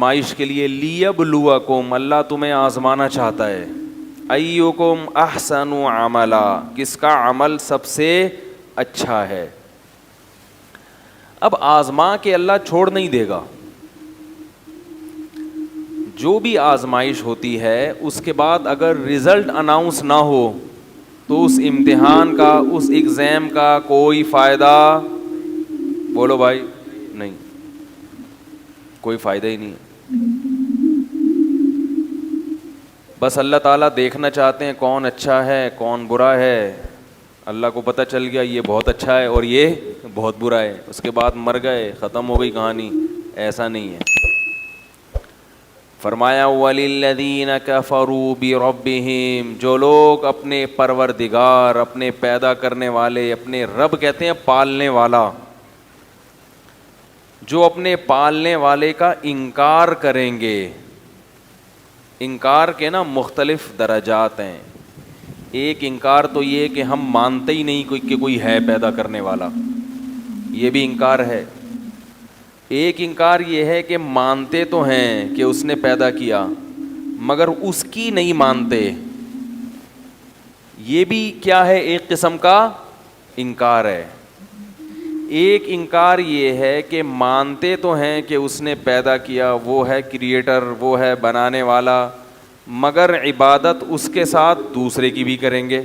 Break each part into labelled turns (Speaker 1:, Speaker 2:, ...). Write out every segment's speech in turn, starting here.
Speaker 1: آزمائش کے لیے، لیبلوکم، اللہ تمہیں آزمانا چاہتا ہے، ایکم احسن عملا، کس کا عمل سب سے اچھا ہے۔ اب آزما کے اللہ چھوڑ نہیں دے گا، جو بھی آزمائش ہوتی ہے اس کے بعد اگر رزلٹ اناؤنس نہ ہو تو اس امتحان کا، اس ایگزام کا کوئی فائدہ، بولو بھائی، نہیں، کوئی فائدہ ہی نہیں ہے۔ بس اللہ تعالیٰ دیکھنا چاہتے ہیں کون اچھا ہے کون برا ہے۔ اللہ کو پتہ چل گیا یہ بہت اچھا ہے اور یہ بہت برا ہے، اس کے بعد مر گئے، ختم ہو گئی کہانی۔ ایسا نہیں ہے۔ فرمایا وَلِلَّذِينَ كَفَرُوا بِرَبِّهِمْ، جو لوگ اپنے پروردگار، اپنے پیدا کرنے والے، اپنے رب کہتے ہیں پالنے والا، جو اپنے پالنے والے کا انکار کریں گے۔ انکار کے نا مختلف درجات ہیں۔ ایک انکار تو یہ کہ ہم مانتے ہی نہیں کہ کوئی ہے پیدا کرنے والا، یہ بھی انکار ہے۔ ایک انکار یہ ہے کہ مانتے تو ہیں کہ اس نے پیدا کیا مگر اس کی نہیں مانتے، یہ بھی کیا ہے، ایک قسم کا انکار ہے۔ ایک انکار یہ ہے کہ مانتے تو ہیں کہ اس نے پیدا کیا، وہ ہے کریٹر، وہ ہے بنانے والا، مگر عبادت اس کے ساتھ دوسرے کی بھی کریں گے،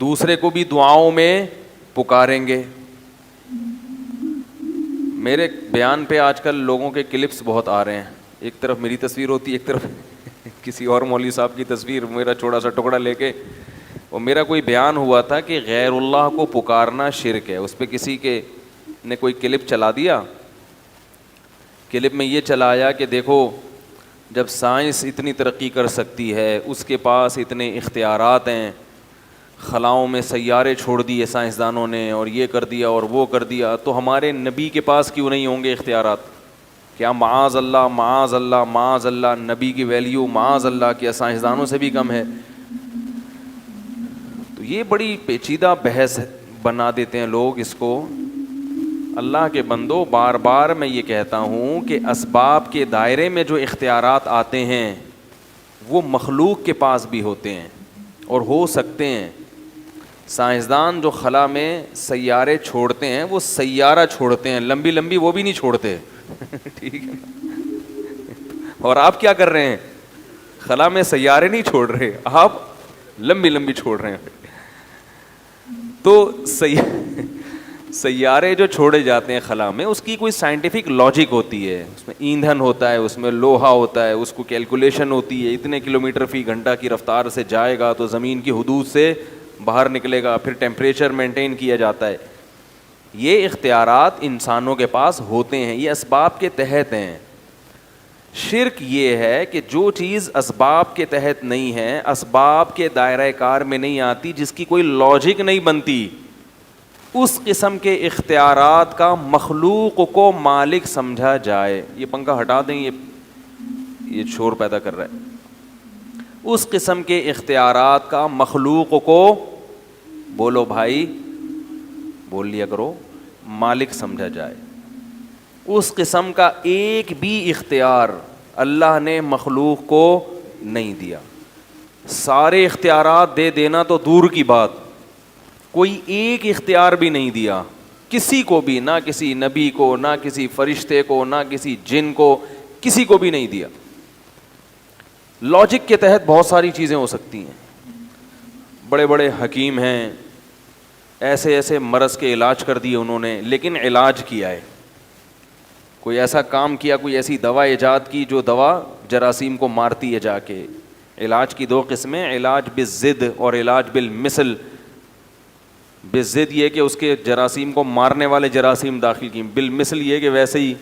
Speaker 1: دوسرے کو بھی دعاؤں میں پکاریں گے۔ میرے بیان پہ آج کل لوگوں کے کلپس بہت آ رہے ہیں، ایک طرف میری تصویر ہوتی ہے، ایک طرف کسی اور مولوی صاحب کی تصویر، میرا چھوٹا سا ٹکڑا لے کے، اور میرا کوئی بیان ہوا تھا کہ غیر اللہ کو پکارنا شرک ہے۔ اس پہ کسی کے نے کوئی کلپ چلا دیا، کلپ میں یہ چلایا کہ دیکھو جب سائنس اتنی ترقی کر سکتی ہے، اس کے پاس اتنے اختیارات ہیں، خلاؤں میں سیارے چھوڑ دیے سائنسدانوں نے اور یہ کر دیا اور وہ کر دیا، تو ہمارے نبی کے پاس کیوں نہیں ہوں گے اختیارات؟ کیا معاذ اللہ معاذ اللہ معاذ اللہ، نبی کی ویلیو معاذ اللہ کیا سائنسدانوں سے بھی کم ہے؟ تو یہ بڑی پیچیدہ بحث بنا دیتے ہیں لوگ اس کو۔ اللہ کے بندو، بار بار میں یہ کہتا ہوں کہ اسباب کے دائرے میں جو اختیارات آتے ہیں وہ مخلوق کے پاس بھی ہوتے ہیں اور ہو سکتے ہیں۔ سائنسدان جو خلا میں سیارے چھوڑتے ہیں وہ سیارہ چھوڑتے ہیں، لمبی لمبی وہ بھی نہیں چھوڑتے ٹھیک ہے نا؟ اور آپ کیا کر رہے ہیں؟ خلا میں سیارے نہیں چھوڑ رہے، آپ لمبی لمبی چھوڑ رہے ہیں۔ تو سیارے جو چھوڑے جاتے ہیں خلا میں، اس کی کوئی سائنٹیفک لاجک ہوتی ہے، اس میں ایندھن ہوتا ہے، اس میں لوہا ہوتا ہے، اس کو کیلکولیشن ہوتی ہے، اتنے کلومیٹر فی گھنٹہ کی رفتار سے جائے گا تو زمین کی حدود سے باہر نکلے گا، پھر ٹیمپریچر مینٹین کیا جاتا ہے۔ یہ اختیارات انسانوں کے پاس ہوتے ہیں، یہ اسباب کے تحت ہیں۔ شرک یہ ہے کہ جو چیز اسباب کے تحت نہیں ہے، اسباب کے دائرہ کار میں نہیں آتی، جس کی کوئی لاجک نہیں بنتی، اس قسم کے اختیارات کا مخلوق کو مالک سمجھا جائے۔ یہ پنکھا ہٹا دیں، یہ شور پیدا کر رہا ہے۔ اس قسم کے اختیارات کا مخلوق کو، بولو بھائی، بول لیا کرو، مالک سمجھا جائے۔ اس قسم کا ایک بھی اختیار اللہ نے مخلوق کو نہیں دیا۔ سارے اختیارات دے دینا تو دور کی بات، کوئی ایک اختیار بھی نہیں دیا کسی کو بھی، نہ کسی نبی کو، نہ کسی فرشتے کو، نہ کسی جن کو، کسی کو بھی نہیں دیا۔ لاجک کے تحت بہت ساری چیزیں ہو سکتی ہیں۔ بڑے بڑے حکیم ہیں، ایسے ایسے مرض کے علاج کر دیے انہوں نے، لیکن علاج کیا ہے، کوئی ایسا کام کیا، کوئی ایسی دوا ایجاد کی جو دوا جراثیم کو مارتی ہے جا کے۔ علاج کی دو قسمیں، علاج بالضد اور علاج بالمثل۔ بالضد یہ کہ اس کے جراثیم کو مارنے والے جراثیم داخل کی، بالمثل یہ کہ ویسے ہی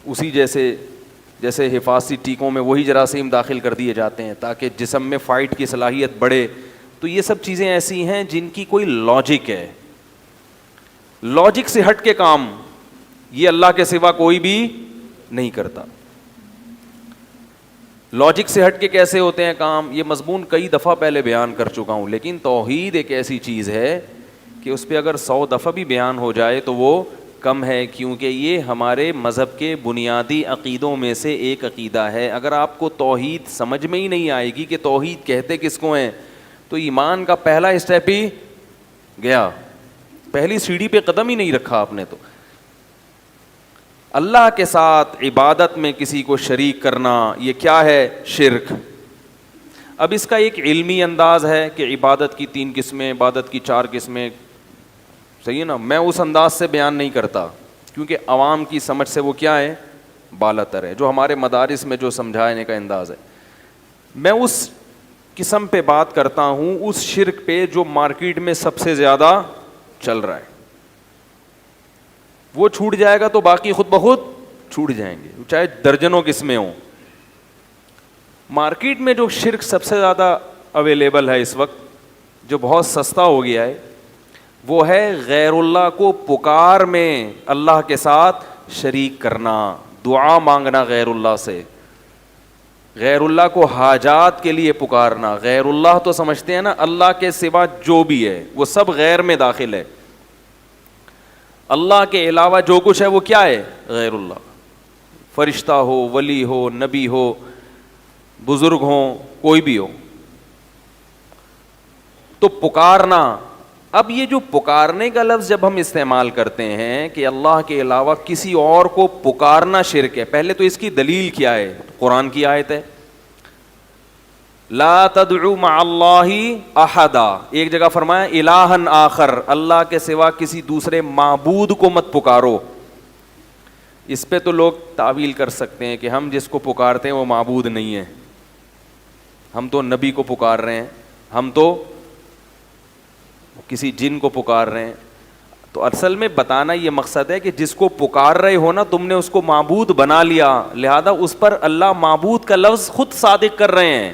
Speaker 1: اسی جیسے حفاظتی ٹیکوں میں وہی جراثیم داخل کر دیے جاتے ہیں تاکہ جسم میں فائٹ کی صلاحیت بڑھے۔ تو یہ سب چیزیں ایسی ہیں جن کی کوئی لاجک ہے، لاجک سے ہٹ کے کام یہ اللہ کے سوا کوئی بھی نہیں کرتا۔ لاجک سے ہٹ کے کیسے ہوتے ہیں کام، یہ مضمون کئی دفعہ پہلے بیان کر چکا ہوں، لیکن توحید ایک ایسی چیز ہے کہ اس پہ اگر 100 دفعہ بھی بیان ہو جائے تو وہ کم ہے، کیونکہ یہ ہمارے مذہب کے بنیادی عقیدوں میں سے ایک عقیدہ ہے۔ اگر آپ کو توحید سمجھ میں ہی نہیں آئے گی کہ توحید کہتے کس کو ہیں، تو ایمان کا پہلا اسٹیپ ہی گیا، پہلی سیڑھی پہ قدم ہی نہیں رکھا آپ نے۔ تو اللہ کے ساتھ عبادت میں کسی کو شریک کرنا، یہ کیا ہے؟ شرک۔ اب اس کا ایک علمی انداز ہے کہ عبادت کی 3 قسمیں، عبادت کی 4 قسمیں، صحیح ہے نا؟ میں اس انداز سے بیان نہیں کرتا کیونکہ عوام کی سمجھ سے وہ کیا ہے؟ بالا تر ہے، جو ہمارے مدارس میں جو سمجھانے کا انداز ہے۔ میں اس قسم پہ بات کرتا ہوں، اس شرک پہ جو مارکیٹ میں سب سے زیادہ چل رہا ہے۔ وہ چھوٹ جائے گا تو باقی خود بخود چھوٹ جائیں گے، چاہے درجنوں قسمیں ہوں۔ مارکیٹ میں جو شرک سب سے زیادہ اویلیبل ہے اس وقت، جو بہت سستا ہو گیا ہے، وہ ہے غیر اللہ کو پکار میں اللہ کے ساتھ شریک کرنا، دعا مانگنا غیر اللہ سے، غیر اللہ کو حاجات کے لیے پکارنا۔ غیر اللہ تو سمجھتے ہیں نا اللہ کے سوا جو بھی ہے وہ سب غیر میں داخل ہے، اللہ کے علاوہ جو کچھ ہے وہ کیا ہے؟ غیر اللہ، فرشتہ ہو، ولی ہو، نبی ہو، بزرگ ہوں، کوئی بھی ہو۔ تو پکارنا، اب یہ جو پکارنے کا لفظ جب ہم استعمال کرتے ہیں کہ اللہ کے علاوہ کسی اور کو پکارنا شرک ہے، پہلے تو اس کی دلیل کیا ہے؟ قرآن کی آیت ہے لا تدعو مع اللہ احدا، ایک جگہ فرمایا الہا آخر، اللہ کے سوا کسی دوسرے معبود کو مت پکارو۔ اس پہ تو لوگ تعویل کر سکتے ہیں کہ ہم جس کو پکارتے ہیں وہ معبود نہیں ہے، ہم تو نبی کو پکار رہے ہیں، ہم تو کسی جن کو پکار رہے ہیں۔ تو اصل میں بتانا یہ مقصد ہے کہ جس کو پکار رہے ہو نا، تم نے اس کو معبود بنا لیا، لہذا اس پر اللہ معبود کا لفظ خود صادق کر رہے ہیں۔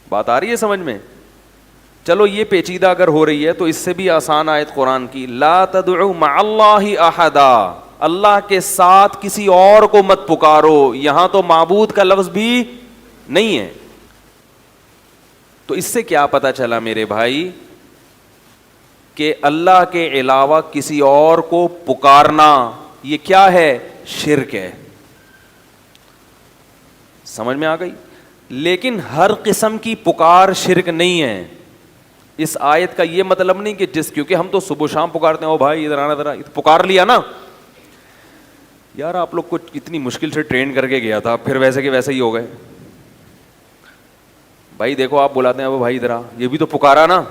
Speaker 1: بات آ رہی ہے سمجھ میں؟ چلو یہ پیچیدہ اگر ہو رہی ہے تو اس سے بھی آسان آیت قرآن کی، لا تدعو مع اللہ احدا، اللہ کے ساتھ کسی اور کو مت پکارو، یہاں تو معبود کا لفظ بھی نہیں ہے۔ تو اس سے کیا پتہ چلا میرے بھائی کہ اللہ کے علاوہ کسی اور کو پکارنا یہ کیا ہے؟ شرک ہے۔ سمجھ میں آ گئی؟ لیکن ہر قسم کی پکار شرک نہیں ہے۔ اس آیت کا یہ مطلب نہیں کہ کیونکہ ہم تو صبح شام پکارتے ہیں، او بھائی ادھر آنا، ذرا پکار لیا نا یار، آپ لوگ کو اتنی مشکل سے ٹرین کر کے گیا تھا، پھر ویسے کہ ویسے ہی ہو گئے۔ بھائی دیکھو آپ بلاتے ہیں، او بھائی ادھر آ، یہ بھی تو پکارا نا۔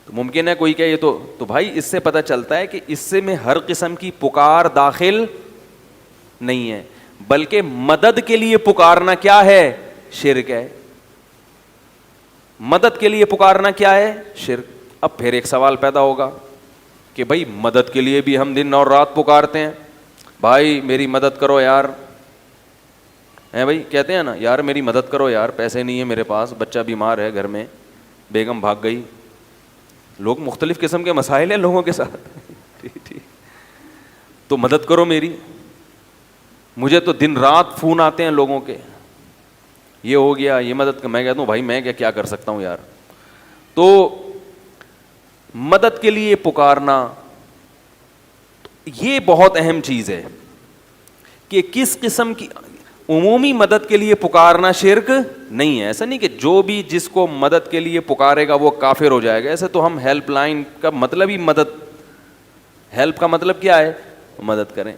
Speaker 1: تو ممکن ہے کوئی کہ یہ تو بھائی اس سے پتہ چلتا ہے کہ اس سے میں ہر قسم کی پکار داخل نہیں ہے، بلکہ مدد کے لیے پکارنا کیا ہے؟ شرک ہے۔ مدد کے لیے پکارنا کیا ہے؟ شرک۔ اب پھر ایک سوال پیدا ہوگا کہ بھائی مدد کے لیے بھی ہم دن اور رات پکارتے ہیں، بھائی میری مدد کرو یار، ہیں بھائی کہتے ہیں نا یار میری مدد کرو یار، پیسے نہیں ہے میرے پاس، بچہ بیمار ہے گھر میں، بیگم بھاگ گئی۔ لوگ مختلف قسم کے مسائل ہیں لوگوں کے ساتھ، ٹھیک تو مدد کرو میری۔ مجھے تو دن رات فون آتے ہیں لوگوں کے، یہ ہو گیا، یہ مدد، میں کہتا ہوں بھائی میں کیا کر سکتا ہوں یار۔ تو مدد کے لیے پکارنا یہ بہت اہم چیز ہے کہ کس قسم کی عمومی مدد کے لیے پکارنا شرک نہیں ہے۔ ایسا نہیں کہ جو بھی جس کو مدد کے لیے پکارے گا وہ کافر ہو جائے گا۔ ایسے تو ہم ہیلپ لائن کا مطلب ہی مدد، ہیلپ کا مطلب کیا ہے؟ مدد کریں۔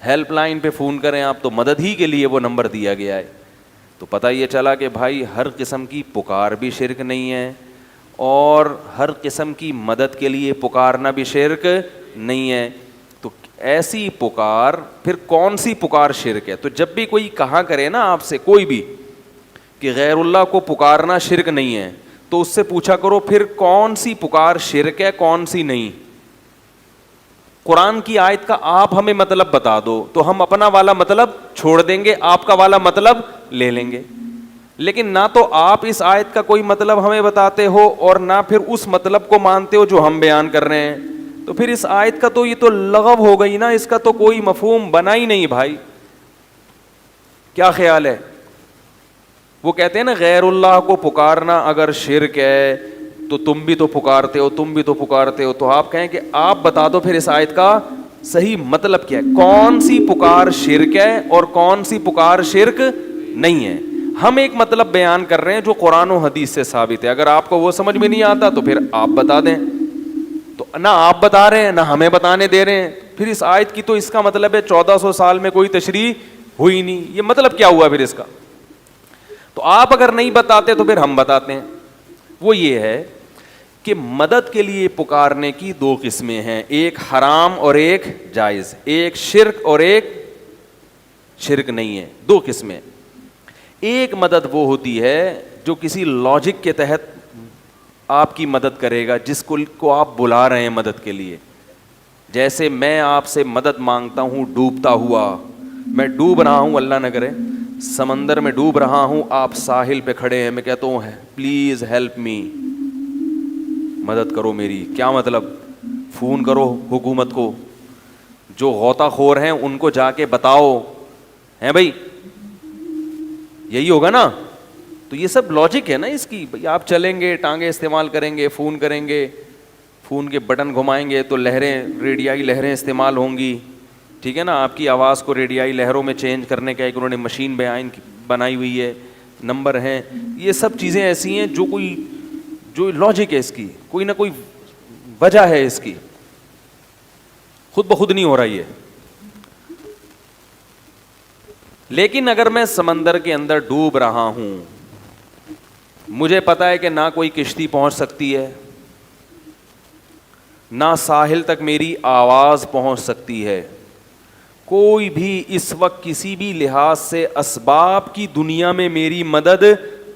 Speaker 1: ہیلپ لائن پہ فون کریں آپ تو مدد ہی کے لیے وہ نمبر دیا گیا ہے۔ تو پتہ یہ چلا کہ بھائی ہر قسم کی پکار بھی شرک نہیں ہے، اور ہر قسم کی مدد کے لیے پکارنا بھی شرک نہیں ہے۔ تو ایسی پکار، پھر کون سی پکار شرک ہے؟ تو جب بھی کوئی کہا کرے نا آپ سے کوئی بھی کہ غیر اللہ کو پکارنا شرک نہیں ہے، تو اس سے پوچھا کرو پھر کون سی پکار شرک ہے کون سی نہیں۔ قرآن کی آیت کا آپ ہمیں مطلب بتا دو تو ہم اپنا والا مطلب چھوڑ دیں گے، آپ کا والا مطلب لے لیں گے۔ لیکن نہ تو آپ اس آیت کا کوئی مطلب ہمیں بتاتے ہو اور نہ پھر اس مطلب کو مانتے ہو جو ہم بیان کر رہے ہیں، تو پھر اس آیت کا تو یہ تو لغو ہو گئی نا، اس کا تو کوئی مفہوم بنا ہی نہیں بھائی۔ کیا خیال ہے؟ وہ کہتے ہیں نا غیر اللہ کو پکارنا اگر شرک ہے تو تم بھی تو پکارتے ہو، تم بھی تو پکارتے ہو. تو آپ کہیں کہ آپ بتا دو پھر اس آیت کا صحیح مطلب کیا ہے، کون سی پکار شرک ہے اور کون سی پکار شرک نہیں ہے. ہم ایک مطلب بیان کر رہے ہیں جو قرآن و حدیث سے ثابت ہے. اگر آپ کو وہ سمجھ میں نہیں آتا تو پھر آپ بتا دیں. تو نہ آپ بتا رہے ہیں نہ ہمیں بتانے دے رہے ہیں. پھر اس آیت کی تو اس کا مطلب ہے 1400 سال میں کوئی تشریح ہوئی نہیں. یہ مطلب کیا ہوا پھر اس کا؟ تو آپ اگر نہیں بتاتے تو پھر ہم بتاتے ہیں. وہ یہ ہے کہ مدد کے لیے پکارنے کی دو قسمیں ہیں، ایک حرام اور ایک جائز، ایک شرک اور ایک شرک نہیں ہے. دو قسمیں. ایک مدد وہ ہوتی ہے جو کسی لاجک کے تحت آپ کی مدد کرے گا، جس کو آپ بلا رہے ہیں مدد کے لیے. جیسے میں آپ سے مدد مانگتا ہوں ڈوبتا ہوا، میں ڈوب رہا ہوں، اللہ نہ کرے سمندر میں ڈوب رہا ہوں، آپ ساحل پہ کھڑے ہیں، میں کہتا ہوں پلیز ہیلپ می، مدد کرو میری. کیا مطلب؟ فون کرو حکومت کو، جو غوطہ خور ہیں ان کو جا کے بتاؤ، ہیں بھائی، یہی ہوگا نا. تو یہ سب لاجک ہے نا اس کی. بھائی آپ چلیں گے، ٹانگیں استعمال کریں گے، فون کریں گے، فون کے بٹن گھمائیں گے تو لہریں، ریڈیائی لہریں استعمال ہوں گی. ٹھیک ہے نا. آپ کی آواز کو ریڈیائی لہروں میں چینج کرنے کا ایک انہوں نے مشین بنائی ہوئی ہے، نمبر ہیں. یہ سب چیزیں ایسی ہیں جو لاجک ہے اس کی، کوئی نہ کوئی وجہ ہے اس کی، خود بخود نہیں ہو رہا یہ. لیکن اگر میں سمندر کے اندر ڈوب رہا ہوں، مجھے پتا ہے کہ نہ کوئی کشتی پہنچ سکتی ہے، نہ ساحل تک میری آواز پہنچ سکتی ہے، کوئی بھی اس وقت کسی بھی لحاظ سے اسباب کی دنیا میں میری مدد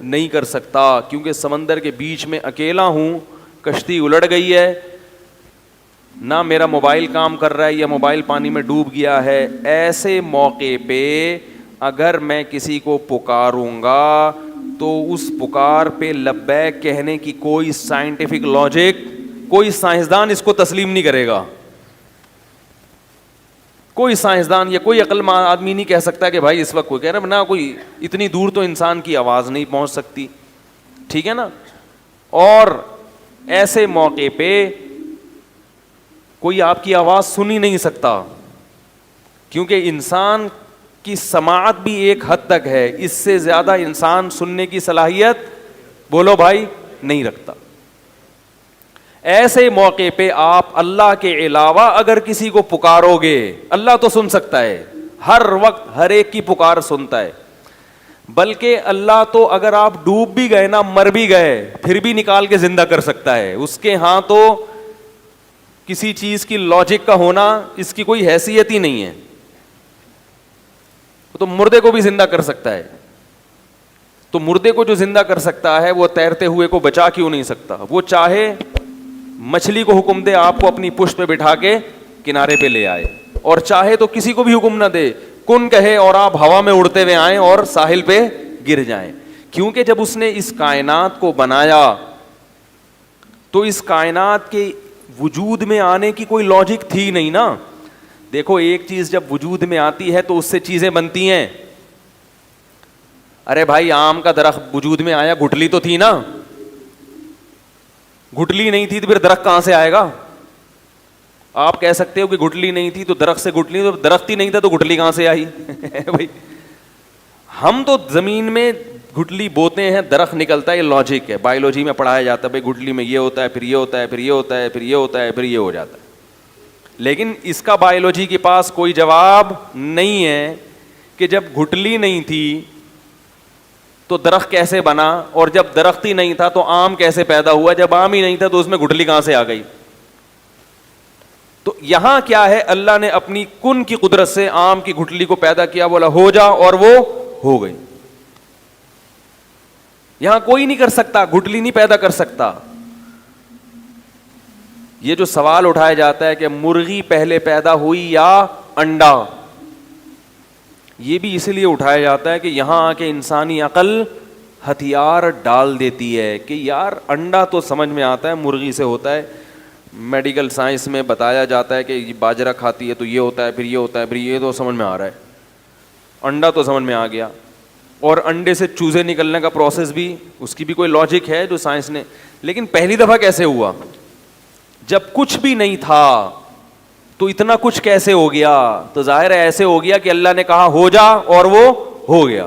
Speaker 1: نہیں کر سکتا، کیونکہ سمندر کے بیچ میں اکیلا ہوں، کشتی الٹ گئی ہے، نہ میرا موبائل کام کر رہا ہے یا موبائل پانی میں ڈوب گیا ہے. ایسے موقع پہ اگر میں کسی کو پکاروں گا تو اس پکار پہ لبیک کہنے کی کوئی سائنٹیفک لاجک، کوئی سائنسدان اس کو تسلیم نہیں کرے گا. کوئی سائنسدان یا کوئی عقل مند آدمی نہیں کہہ سکتا کہ بھائی اس وقت کوئی کہہ رہا ہے نہ، کوئی اتنی دور تو انسان کی آواز نہیں پہنچ سکتی. ٹھیک ہے نا. اور ایسے موقع پہ کوئی آپ کی آواز سن ہی نہیں سکتا، کیونکہ انسان کی سماعت بھی ایک حد تک ہے، اس سے زیادہ انسان سننے کی صلاحیت، بولو بھائی، نہیں رکھتا. ایسے موقع پہ آپ اللہ کے علاوہ اگر کسی کو پکارو گے، اللہ تو سن سکتا ہے، ہر وقت ہر ایک کی پکار سنتا ہے. بلکہ اللہ تو اگر آپ ڈوب بھی گئے نا، مر بھی گئے، پھر بھی نکال کے زندہ کر سکتا ہے. اس کے ہاں تو کسی چیز کی لاجک کا ہونا اس کی کوئی حیثیت ہی نہیں ہے. تو مردے کو بھی زندہ کر سکتا ہے. تو مردے کو جو زندہ کر سکتا ہے وہ تیرتے ہوئے کو بچا کیوں نہیں سکتا؟ وہ چاہے مچھلی کو حکم دے آپ کو اپنی پشت پہ بٹھا کے کنارے پہ لے آئے، اور چاہے تو کسی کو بھی حکم نہ دے، کن کہے اور آپ ہوا میں اڑتے ہوئے آئیں اور ساحل پہ گر جائیں. کیونکہ جب اس نے اس کائنات کو بنایا تو اس کائنات کے وجود میں آنے کی کوئی لاجک تھی نہیں نا. دیکھو ایک چیز جب وجود میں آتی ہے تو اس سے چیزیں بنتی ہیں. ارے بھائی آم کا درخت وجود میں آیا، گٹلی تو تھی نا، گٹلی نہیں تھی تو پھر درخت کہاں سے آئے گا؟ آپ کہہ سکتے ہو کہ گٹلی نہیں تھی تو درخت سے گٹلی، تو درخت ہی نہیں تھا تو گٹلی کہاں سے آئی؟ بھائی ہم تو زمین میں گٹلی بوتے ہیں، درخت نکلتا ہے، یہ لاجک ہے، بایولوجی میں پڑھایا جاتا ہے. بھائی گٹلی میں یہ ہوتا ہے، پھر یہ ہوتا ہے، پھر یہ ہوتا ہے، پھر یہ ہوتا ہے، پھر یہ ہو جاتا ہے. لیکن اس کا بایولوجی کے پاس کوئی جواب نہیں ہے کہ جب گٹلی نہیں تھی تو درخت کیسے بنا، اور جب درخت ہی نہیں تھا تو آم کیسے پیدا ہوا، جب آم ہی نہیں تھا تو اس میں گٹلی کہاں سے آ گئی. تو یہاں کیا ہے، اللہ نے اپنی کن کی قدرت سے آم کی گٹلی کو پیدا کیا، بولا ہو جا، اور وہ ہو گئی. یہاں کوئی نہیں کر سکتا، گٹلی نہیں پیدا کر سکتا. یہ جو سوال اٹھایا جاتا ہے کہ مرغی پہلے پیدا ہوئی یا انڈا، یہ بھی اس لیے اٹھایا جاتا ہے کہ یہاں آ کے انسانی عقل ہتھیار ڈال دیتی ہے کہ یار انڈا تو سمجھ میں آتا ہے مرغی سے ہوتا ہے، میڈیکل سائنس میں بتایا جاتا ہے کہ یہ باجرہ کھاتی ہے تو یہ ہوتا ہے، پھر یہ ہوتا ہے، پھر یہ تو سمجھ میں آ رہا ہے، انڈا تو سمجھ میں آ گیا. اور انڈے سے چوزے نکلنے کا پروسیس بھی، اس کی بھی کوئی لاجک ہے جو سائنس نے. لیکن پہلی دفعہ کیسے ہوا؟ جب کچھ بھی نہیں تھا تو اتنا کچھ کیسے ہو گیا؟ تو ظاہر ہے ایسے ہو گیا کہ اللہ نے کہا ہو جا اور وہ ہو گیا.